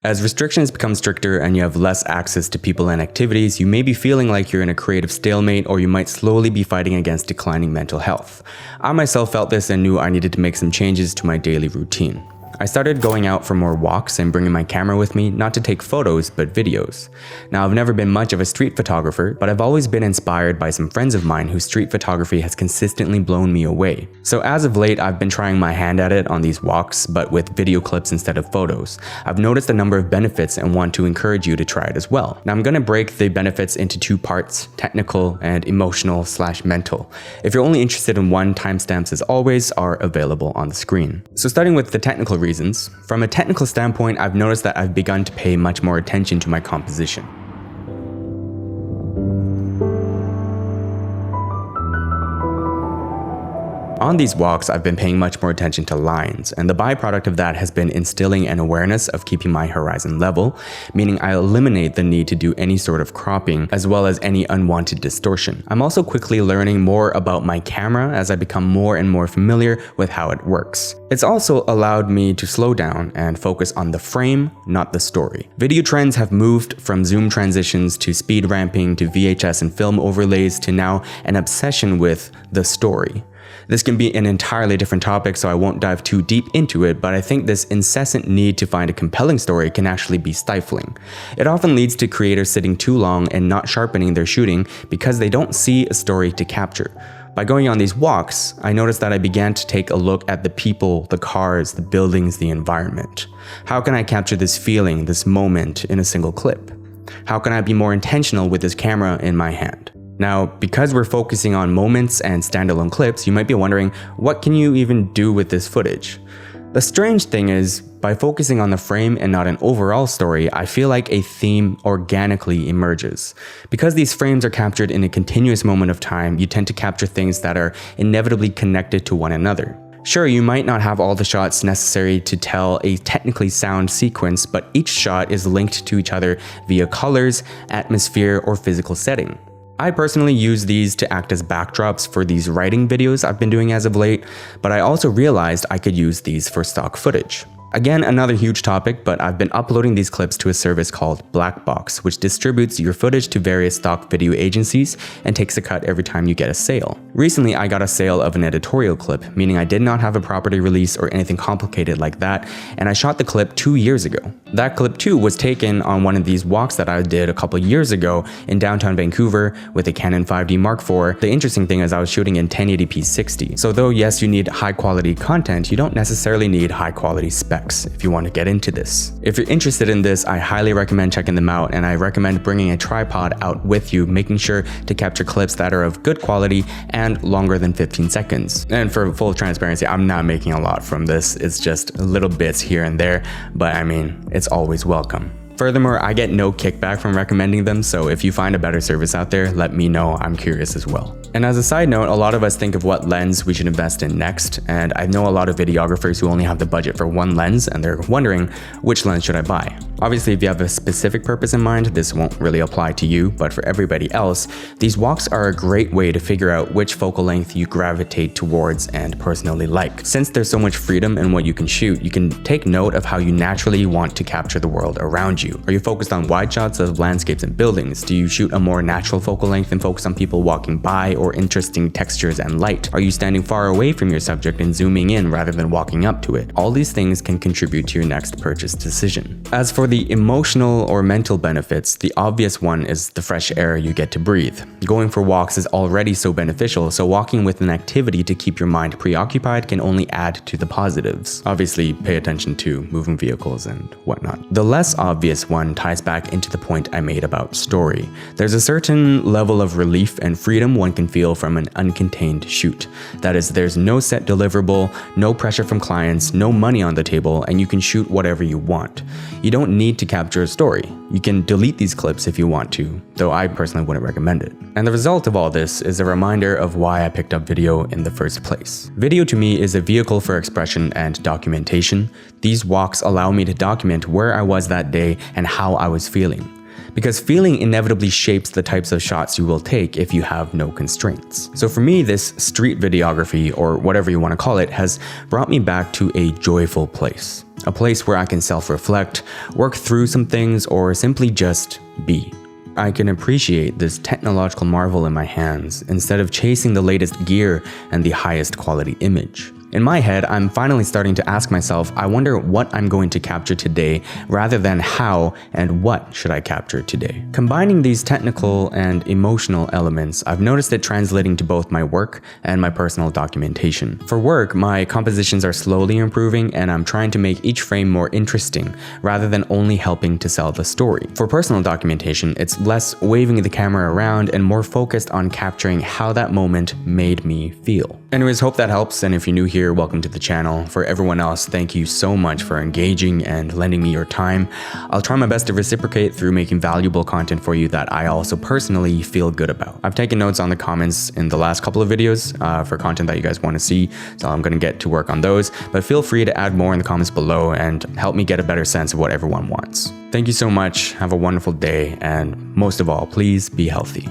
As restrictions become stricter and you have less access to people and activities, you may be feeling like you're in a creative stalemate, or you might slowly be fighting against declining mental health. I myself felt this and knew I needed to make some changes to my daily routine. I started going out for more walks and bringing my camera with me, not to take photos, but videos. Now, I've never been much of a street photographer, but I've always been inspired by some friends of mine whose street photography has consistently blown me away. So as of late, I've been trying my hand at it on these walks, but with video clips instead of photos. I've noticed a number of benefits and want to encourage you to try it as well. Now, I'm going to break the benefits into two parts, technical and emotional/mental. If you're only interested in one, timestamps as always are available on the screen. So starting with the technical reasons. From a technical standpoint, I've noticed that I've begun to pay much more attention to my composition. On these walks, I've been paying much more attention to lines, and the byproduct of that has been instilling an awareness of keeping my horizon level, meaning I eliminate the need to do any sort of cropping, as well as any unwanted distortion. I'm also quickly learning more about my camera as I become more and more familiar with how it works. It's also allowed me to slow down and focus on the frame, not the story. Video trends have moved from zoom transitions to speed ramping to VHS and film overlays to now an obsession with the story. This can be an entirely different topic, so I won't dive too deep into it, but I think this incessant need to find a compelling story can actually be stifling. It often leads to creators sitting too long and not sharpening their shooting because they don't see a story to capture. By going on these walks, I noticed that I began to take a look at the people, the cars, the buildings, the environment. How can I capture this feeling, this moment in a single clip? How can I be more intentional with this camera in my hand? Now, because we're focusing on moments and standalone clips, you might be wondering, what can you even do with this footage? The strange thing is, by focusing on the frame and not an overall story, I feel like a theme organically emerges. Because these frames are captured in a continuous moment of time, you tend to capture things that are inevitably connected to one another. Sure, you might not have all the shots necessary to tell a technically sound sequence, but each shot is linked to each other via colors, atmosphere, or physical setting. I personally use these to act as backdrops for these writing videos I've been doing as of late, but I also realized I could use these for stock footage. Again, another huge topic, but I've been uploading these clips to a service called BlackBox, which distributes your footage to various stock video agencies and takes a cut every time you get a sale. Recently, I got a sale of an editorial clip, meaning I did not have a property release or anything complicated like that, and I shot the clip 2 years ago. That clip too was taken on one of these walks that I did a couple years ago in downtown Vancouver with a Canon 5D Mark IV. The interesting thing is I was shooting in 1080p 60. So though yes, you need high quality content, you don't necessarily need high quality specs if you want to get into this. If you're interested in this, I highly recommend checking them out, and I recommend bringing a tripod out with you, making sure to capture clips that are of good quality and longer than 15 seconds. And for full transparency, I'm not making a lot from this. It's just little bits here and there, but I mean, it's always welcome. Furthermore, I get no kickback from recommending them, so if you find a better service out there, let me know. I'm curious as well. And as a side note, a lot of us think of what lens we should invest in next, and I know a lot of videographers who only have the budget for one lens and they're wondering, which lens should I buy? Obviously, if you have a specific purpose in mind, this won't really apply to you, but for everybody else, these walks are a great way to figure out which focal length you gravitate towards and personally like. Since there's so much freedom in what you can shoot, you can take note of how you naturally want to capture the world around you. Are you focused on wide shots of landscapes and buildings? Do you shoot a more natural focal length and focus on people walking by or interesting textures and light? Are you standing far away from your subject and zooming in rather than walking up to it? All these things can contribute to your next purchase decision. As for the emotional or mental benefits, the obvious one is the fresh air you get to breathe. Going for walks is already so beneficial, so walking with an activity to keep your mind preoccupied can only add to the positives. Obviously, pay attention to moving vehicles and whatnot. The less obvious one ties back into the point I made about story. There's a certain level of relief and freedom one can feel from an uncontained shoot. That is, there's no set deliverable, no pressure from clients, no money on the table, and you can shoot whatever you want. You don't need to capture a story. You can delete these clips if you want to, though I personally wouldn't recommend it. And the result of all this is a reminder of why I picked up video in the first place. Video to me is a vehicle for expression and documentation. These walks allow me to document where I was that day and how I was feeling. because feeling inevitably shapes the types of shots you will take if you have no constraints. So for me, this street videography, or whatever you want to call it, has brought me back to a joyful place. A place where I can self-reflect, work through some things, or simply just be. I can appreciate this technological marvel in my hands instead of chasing the latest gear and the highest quality image. In my head, I'm finally starting to ask myself, I wonder what I'm going to capture today rather than how and what should I capture today. Combining these technical and emotional elements, I've noticed it translating to both my work and my personal documentation. For work, my compositions are slowly improving and I'm trying to make each frame more interesting rather than only helping to sell the story. For personal documentation, it's less waving the camera around and more focused on capturing how that moment made me feel. Anyways, hope that helps, and if you're new here, welcome to the channel. For everyone else, thank you so much for engaging and lending me your time. I'll try my best to reciprocate through making valuable content for you that I also personally feel good about. I've taken notes on the comments in the last couple of videos for content that you guys want to see, so I'm going to get to work on those, but feel free to add more in the comments below and help me get a better sense of what everyone wants. Thank you so much, have a wonderful day, and most of all, please be healthy.